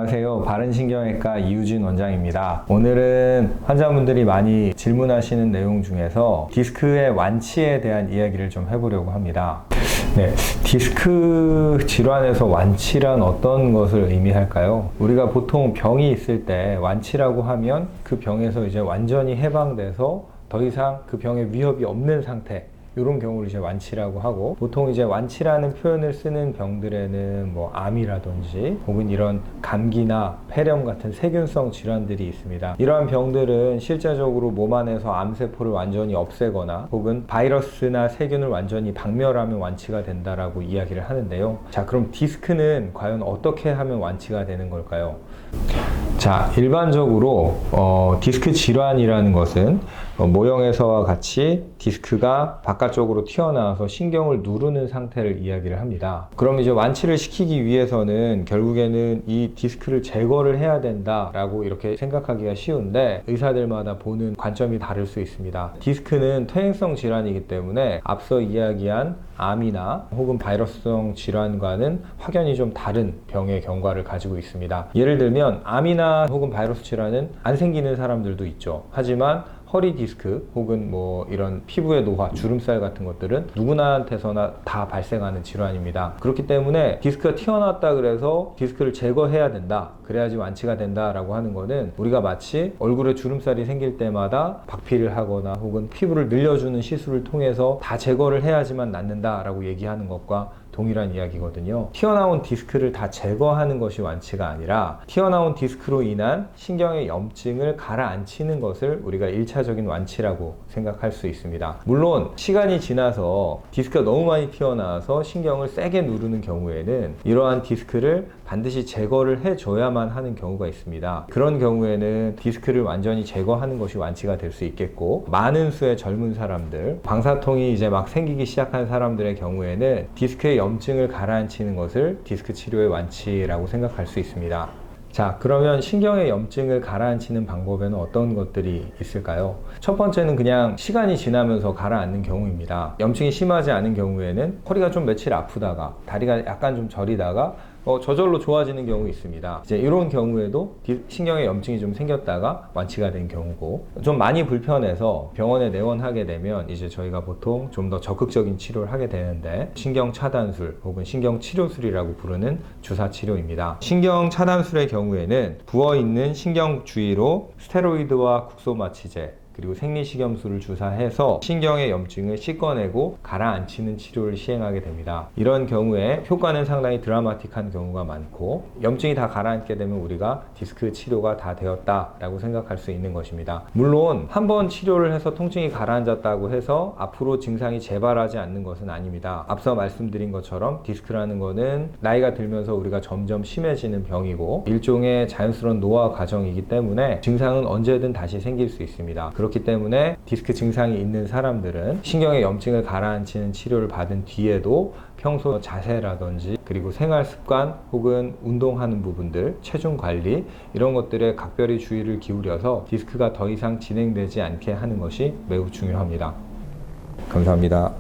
안녕하세요. 바른신경외과 이유진 원장입니다. 오늘은 환자분들이 많이 질문하시는 내용 중에서 디스크의 완치에 대한 이야기를 좀 해보려고 합니다. 네, 디스크 질환에서 완치란 어떤 것을 의미할까요? 우리가 보통 병이 있을 때 완치라고 하면 그 병에서 이제 완전히 해방돼서 더 이상 그 병에 위협이 없는 상태, 이런 경우를 이제 완치라고 하고, 보통 이제 완치라는 표현을 쓰는 병들에는 뭐 암이라든지 혹은 이런 감기나 폐렴 같은 세균성 질환들이 있습니다. 이러한 병들은 실제적으로 몸 안에서 암세포를 완전히 없애거나 혹은 바이러스나 세균을 완전히 박멸하면 완치가 된다라고 이야기를 하는데요. 자, 그럼 디스크는 과연 어떻게 하면 완치가 되는 걸까요? 자, 일반적으로 디스크 질환이라는 것은 모형에서와 같이 디스크가 바깥쪽으로 튀어나와서 신경을 누르는 상태를 이야기를 합니다. 그럼 이제 완치를 시키기 위해서는 결국에는 이 디스크를 제거를 해야 된다라고 이렇게 생각하기가 쉬운데, 의사들마다 보는 관점이 다를 수 있습니다. 디스크는 퇴행성 질환이기 때문에 앞서 이야기한 암이나 혹은 바이러스성 질환과는 확연히 좀 다른 병의 경과를 가지고 있습니다. 예를 들면 암이나 혹은 바이러스 질환은 안 생기는 사람들도 있죠. 하지만 허리 디스크 혹은 뭐 이런 피부의 노화, 주름살 같은 것들은 누구나한테서나 다 발생하는 질환입니다. 그렇기 때문에 디스크가 튀어나왔다 그래서 디스크를 제거해야 된다, 그래야지 완치가 된다라고 하는 거는 우리가 마치 얼굴에 주름살이 생길 때마다 박피를 하거나 혹은 피부를 늘려주는 시술을 통해서 다 제거를 해야지만 낫는다라고 얘기하는 것과 동일한 이야기거든요. 튀어나온 디스크를 다 제거하는 것이 완치가 아니라 튀어나온 디스크로 인한 신경의 염증을 가라앉히는 것을 우리가 1차적인 완치라고 생각할 수 있습니다. 물론 시간이 지나서 디스크가 너무 많이 튀어나와서 신경을 세게 누르는 경우에는 이러한 디스크를 반드시 제거를 해줘야만 하는 경우가 있습니다. 그런 경우에는 디스크를 완전히 제거하는 것이 완치가 될 수 있겠고, 많은 수의 젊은 사람들, 방사통이 이제 막 생기기 시작한 사람들의 경우에는 디스크의 염증을 가라앉히는 것을 디스크 치료의 완치라고 생각할 수 있습니다. 자, 그러면 신경의 염증을 가라앉히는 방법에는 어떤 것들이 있을까요? 첫 번째는 그냥 시간이 지나면서 가라앉는 경우입니다. 염증이 심하지 않은 경우에는 허리가 좀 며칠 아프다가 다리가 약간 좀 저리다가 저절로 좋아지는 경우 있습니다. 이제 이런 경우에도 신경의 염증이 좀 생겼다가 완치가 된 경우고, 좀 많이 불편해서 병원에 내원하게 되면 이제 저희가 보통 좀 더 적극적인 치료를 하게 되는데, 신경 차단술 혹은 신경 치료술이라고 부르는 주사 치료입니다. 신경 차단술의 경우에는 부어있는 신경 주위로 스테로이드와 국소마취제 그리고 생리식염수를 주사해서 신경의 염증을 씻어내고 가라앉히는 치료를 시행하게 됩니다. 이런 경우에 효과는 상당히 드라마틱한 경우가 많고, 염증이 다 가라앉게 되면 우리가 디스크 치료가 다 되었다라고 생각할 수 있는 것입니다. 물론 한번 치료를 해서 통증이 가라앉았다고 해서 앞으로 증상이 재발하지 않는 것은 아닙니다. 앞서 말씀드린 것처럼 디스크라는 거는 나이가 들면서 우리가 점점 심해지는 병이고 일종의 자연스러운 노화 과정이기 때문에 증상은 언제든 다시 생길 수 있습니다. 그렇기 때문에 디스크 증상이 있는 사람들은 신경의 염증을 가라앉히는 치료를 받은 뒤에도 평소 자세라든지 그리고 생활 습관 혹은 운동하는 부분들, 체중 관리, 이런 것들에 각별히 주의를 기울여서 디스크가 더 이상 진행되지 않게 하는 것이 매우 중요합니다. 감사합니다.